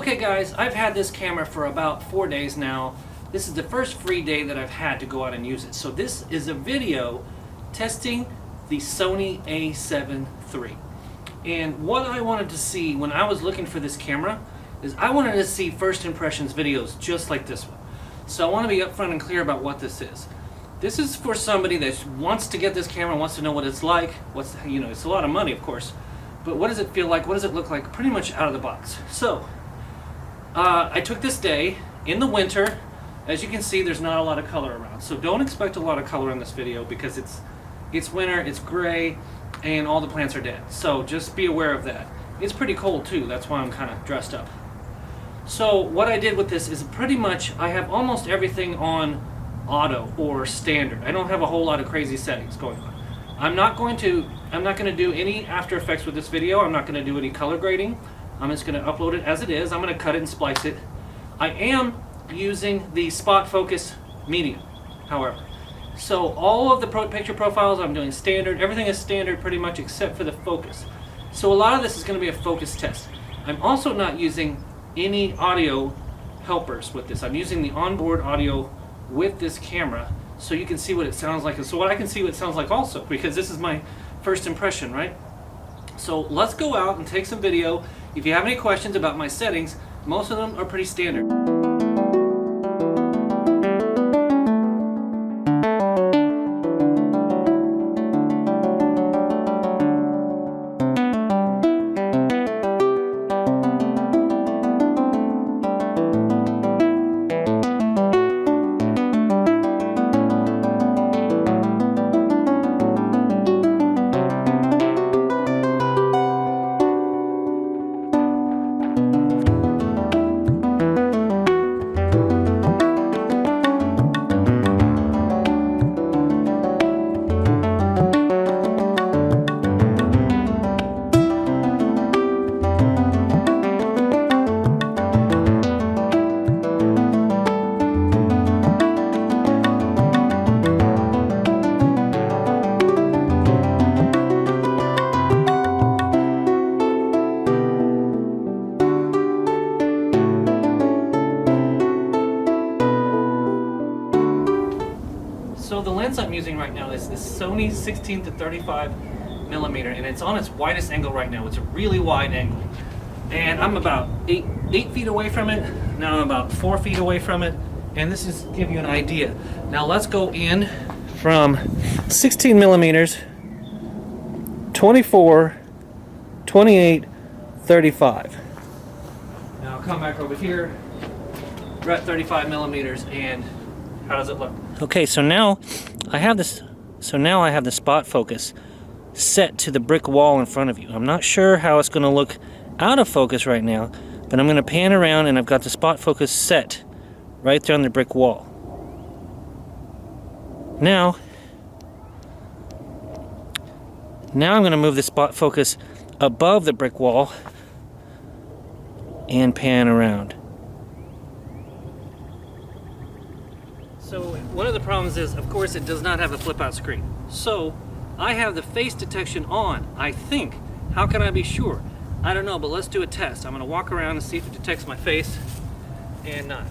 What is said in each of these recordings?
Okay guys, I've had this camera for about 4 days now. This is the first free day that I've had to go out and use it. So this is a video testing the Sony A7 III. And what I wanted to see when I was looking for this camera is I wanted to see first impressions videos just like this one. So I want to be upfront and clear about what this is. This is for somebody that wants to get this camera, wants to know what it's like. It's a lot of money, of course. But what does it feel like? What does it look like? Pretty much out of the box. So I took this day in the winter. As you can see, there's not a lot of color around. So don't expect a lot of color in this video because it's winter, it's gray, and all the plants are dead. So just be aware of that. It's pretty cold too. That's why I'm kind of dressed up. So what I did with this is pretty much I have almost everything on auto or standard. I don't have a whole lot of crazy settings going on. I'm not going to do any After Effects with this video. I'm not going to do any color grading. I'm just going to upload it as it is. I'm going to cut it and splice it. I am using the spot focus medium, however. So all of the picture profiles I'm doing standard. Everything is standard pretty much except for the focus. So a lot of this is going to be a focus test. I'm also not using any audio helpers with this. I'm using the onboard audio with this camera so you can see what it sounds like. And so what I can see what it sounds like also, because this is my first impression, right? So let's go out and take some video. If you have any questions about my settings, most of them are pretty standard. So the lens I'm using right now is this Sony 16-35mm, and it's on its widest angle right now. It's a really wide angle. And I'm about 8 feet away from it. Now I'm about 4 feet away from it. And this is to give you an idea. Now let's go in from 16mm, 24, 28, 35. Now I'll come back over here. We're at 35mm, and how does it look? Okay, so now I have this. So now I have the spot focus set to the brick wall in front of you. I'm not sure how it's going to look out of focus right now, but I'm going to pan around, and I've got the spot focus set right there on the brick wall. Now I'm going to move the spot focus above the brick wall and pan around. So one of the problems is, of course, it does not have a flip-out screen. So I have the face detection on, I think. How can I be sure? I don't know, but let's do a test. I'm going to walk around and see if it detects my face and not.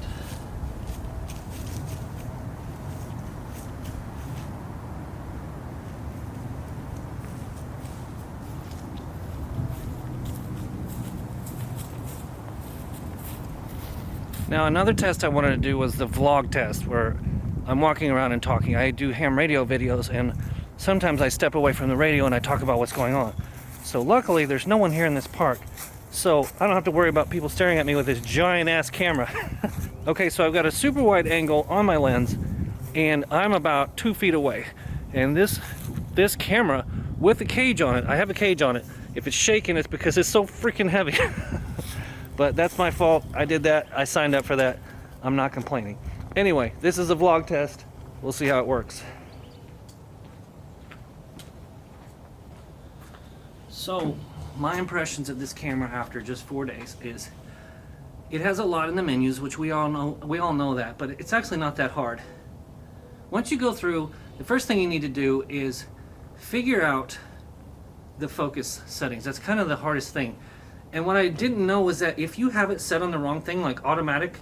Now another test I wanted to do was the vlog test, where I'm walking around and talking. I do ham radio videos, and sometimes I step away from the radio and I talk about what's going on. So luckily there's no one here in this park, so I don't have to worry about people staring at me with this giant ass camera. Okay, so I've got a super wide angle on my lens, and I'm about 2 feet away. And this camera with the cage on it, I have a cage on it. If it's shaking, it's because it's so freaking heavy. But that's my fault. I did that. I signed up for that. I'm not complaining. Anyway, this is a vlog test. We'll see how it works. So, my impressions of this camera after just 4 days is it has a lot in the menus, which we all know that, but it's actually not that hard. Once you go through, the first thing you need to do is figure out the focus settings. That's kind of the hardest thing. And what I didn't know was that if you have it set on the wrong thing, like automatic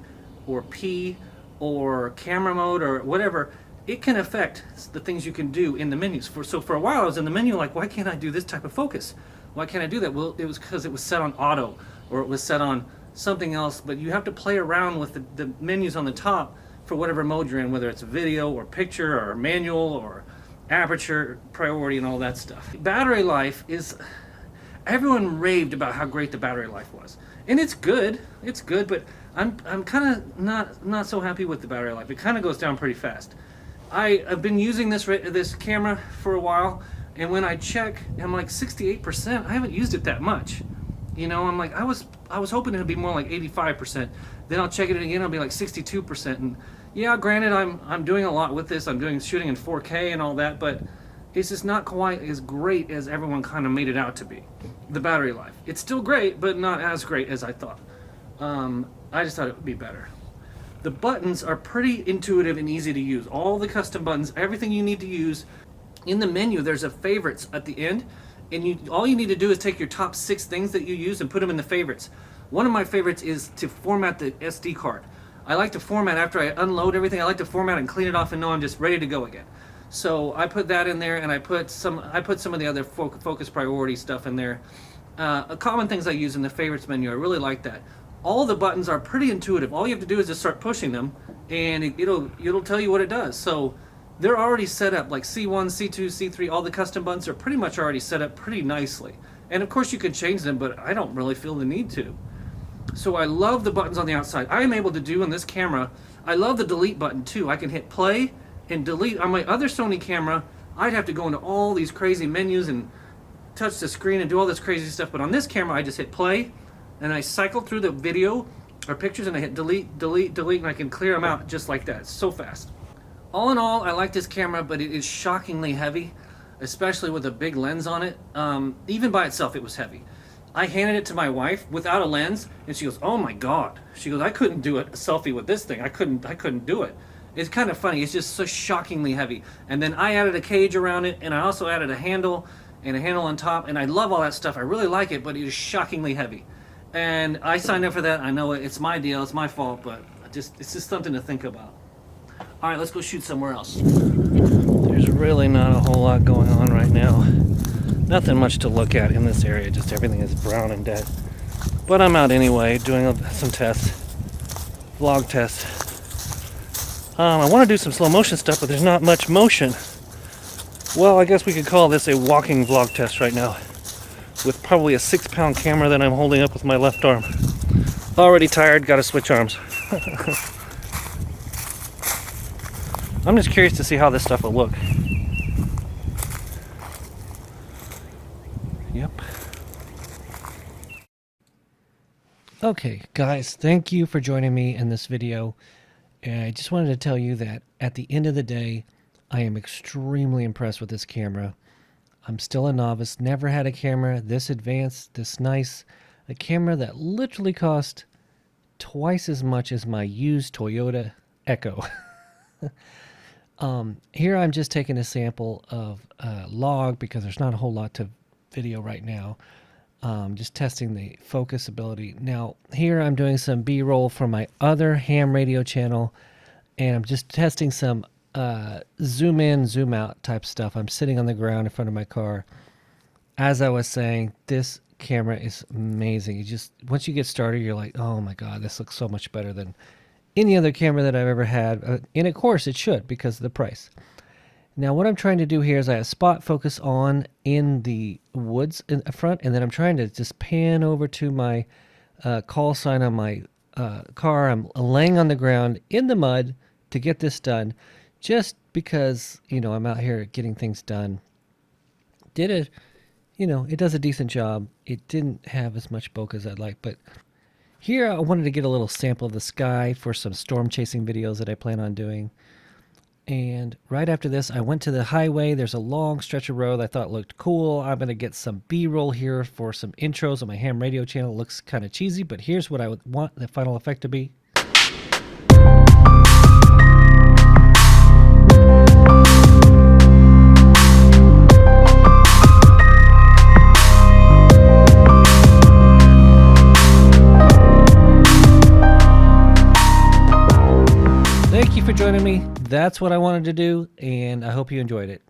or P or camera mode or whatever, it can affect the things you can do in the menus. So for a while I was in the menu like, why can't I do this type of focus? Why can't I do that? Well, it was because it was set on auto, or it was set on something else, but you have to play around with the menus on the top for whatever mode you're in, whether it's video or picture or manual or aperture priority and all that stuff. Battery life is, everyone raved about how great the battery life was. And it's good, but I'm kind of not so happy with the battery life. It kind of goes down pretty fast. I've been using this camera for a while, and when I check, I'm like 68%. I haven't used it that much. You know, I'm like, I was hoping it would be more like 85%. Then I'll check it again, it'll be like 62%. And yeah, granted, I'm doing a lot with this. I'm shooting in 4K and all that, but it's just not quite as great as everyone kind of made it out to be. The battery life. It's still great, but not as great as I thought. I just thought it would be better. The buttons are pretty intuitive and easy to use. All the custom buttons, everything you need to use. In the menu, there's a favorites at the end, and all you need to do is take your top 6 things that you use and put them in the favorites. One of my favorites is to format the SD card. I like to format after I unload everything. I like to format and clean it off and know I'm just ready to go again. So I put that in there, and I put some of the other focus priority stuff in there. Common things I use in the favorites menu. I really like that. All the buttons are pretty intuitive. All you have to do is just start pushing them, and it'll tell you what it does. So they're already set up, like C1, C2, C3, all the custom buttons are pretty much already set up pretty nicely. And of course you can change them, but I don't really feel the need to. So I love the buttons on the outside. I am able to do on this camera, I love the delete button too. I can hit play and delete. On my other Sony camera, I'd have to go into all these crazy menus and touch the screen and do all this crazy stuff. But on this camera, I just hit play, and I cycle through the video or pictures, and I hit delete, delete, delete, and I can clear them out just like that. It's so fast. All in all, I like this camera, but it is shockingly heavy, especially with a big lens on it. Even by itself, it was heavy. I handed it to my wife without a lens, and she goes, "Oh my God!" She goes, "I couldn't do a selfie with this thing. I couldn't do it." It's kind of funny. It's just so shockingly heavy. And then I added a cage around it, and I also added a handle and a handle on top. And I love all that stuff. I really like it, but it is shockingly heavy. And I signed up for that. I know it's my deal. It's my fault, but it's just something to think about. All right, let's go shoot somewhere else. There's really not a whole lot going on right now. Nothing much to look at in this area. Just everything is brown and dead. But I'm out anyway, doing some tests, vlog tests. I want to do some slow motion stuff, but there's not much motion. Well, I guess we could call this a walking vlog test right now, with probably a 6-pound camera that I'm holding up with my left arm. Already tired, gotta switch arms. I'm just curious to see how this stuff will look. Yep. Okay, guys, thank you for joining me in this video. And I just wanted to tell you that at the end of the day, I am extremely impressed with this camera. I'm still a novice, never had a camera this advanced, this nice, a camera that literally cost twice as much as my used Toyota Echo. Here I'm just taking a sample of log because there's not a whole lot to video right now. Just testing the focus ability. Now here I'm doing some B-roll from my other ham radio channel, and I'm just testing some zoom in, zoom out type stuff. I'm sitting on the ground in front of my car. As I was saying, this camera is amazing. You just, once you get started, you're like, oh my God, this looks so much better than any other camera that I've ever had. And of course it should, because of the price. Now what I'm trying to do here is I have spot focus on in the woods in the front, and then I'm trying to just pan over to my call sign on my car. I'm laying on the ground in the mud to get this done, just because, you know, I'm out here getting things done. It does a decent job. It didn't have as much bokeh as I'd like, but here I wanted to get a little sample of the sky for some storm chasing videos that I plan on doing. And right after this, I went to the highway. There's a long stretch of road I thought looked cool. I'm going to get some B-roll here for some intros on my ham radio channel. It looks kind of cheesy, but here's what I would want the final effect to be. for joining me. That's what I wanted to do, and I hope you enjoyed it.